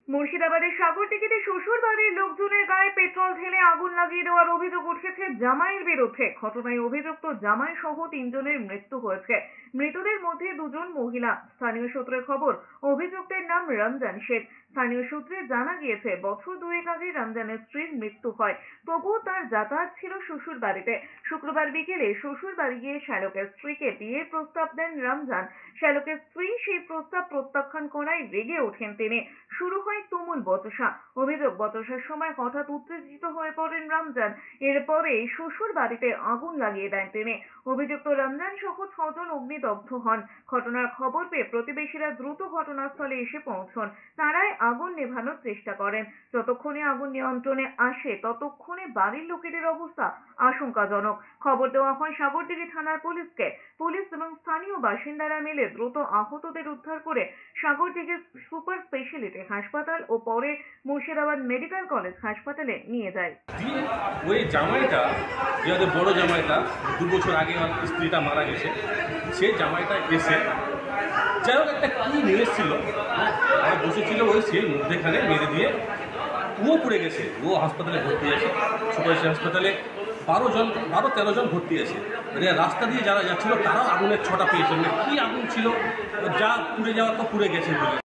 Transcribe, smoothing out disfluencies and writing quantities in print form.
মুর্শিদাবাদের সাগরদিঘিতে শ্বশুর বাড়ির লোকজনের গায়ে পেট্রোল ঢেলে আগুন লাগিয়ে দেওয়ার অভিযোগ উঠেছে জামাইয়ের বিরুদ্ধে। ঘটনায় অভিযুক্ত জামাই সহ 3 জনের মৃত্যু হয়েছে। মৃতদের মধ্যে 2 জন মহিলা। স্থানীয় সূত্রে খবর, অভিযুক্তের নাম রমজান শেখ। স্থানীয় সূত্রে জানা গিয়েছে, বছর 2 আগে রমজানের স্ত্রীর মৃত্যু হয়। তবুও তার যাতায়াত ছিল শ্বশুর বাড়িতে। শুক্রবার বিকেলে শ্বশুর বাড়ি গিয়ে শ্যালকের স্ত্রীকে বিয়ের প্রস্তাব দেন রমজান। শ্যালকের স্ত্রী সেই প্রস্তাব প্রত্যাখ্যান করায় রেগে ওঠেন তিনি। শুরু হয় তুমুল বচসা। অভিযোগ, বচসার সময় হঠাৎ উত্তেজিত হয়ে পড়েন রমজান। এরপরে শ্বশুর বাড়িতে আগুন লাগিয়ে দেন তিনি। অভিযুক্ত রমজান সহ 6 জন অগ্নিদগ্ধ হন। ঘটনার খবর পেয়ে প্রতিবেশীরা দ্রুত ঘটনাস্থলে এসে পৌঁছন। তারাই আগুন নেভানোর চেষ্টা করেন। যতক্ষণে আগুন নিয়ন্ত্রণে আসে ততক্ষণে বাড়ির লোকেদের অবস্থা আশঙ্কাজনক। খবর দেওয়া হয় সাগরদিঘি থানার পুলিশকে। পুলিশ এবং স্থানীয় বাসিন্দারা মিলে দ্রুত আহতদের উদ্ধার করে সাগরদিঘি সুপার স্পেশালিটি হাসপাতাল ও পরে মুর্শিদাবাদ মেডিকেল কলেজ হাসপাতালে নিয়ে যায়। ওই জামাইটা, যে বড় জামাইটা 2 বছর আগে আমার স্ত্রীটা মারা গেছে, সেই জামাইটা এসে যাই হোক একটা কি নিয়ে এসেছিল, আর বসেছিল ওই সেই মধ্যেখানে মেরে দিয়ে ও পড়ে গেছে। ও হাসপাতালে ভর্তি আছে, সুপার হাসপাতালে 12-13 জন ভর্তি আছে। মানে রাস্তা দিয়ে যারা যাচ্ছিল তারাও আগুনের ছটা পেয়েছে। মানে কী আগুন ছিল, যা পুড়ে যাওয়ার তো পুড়ে গেছে বলে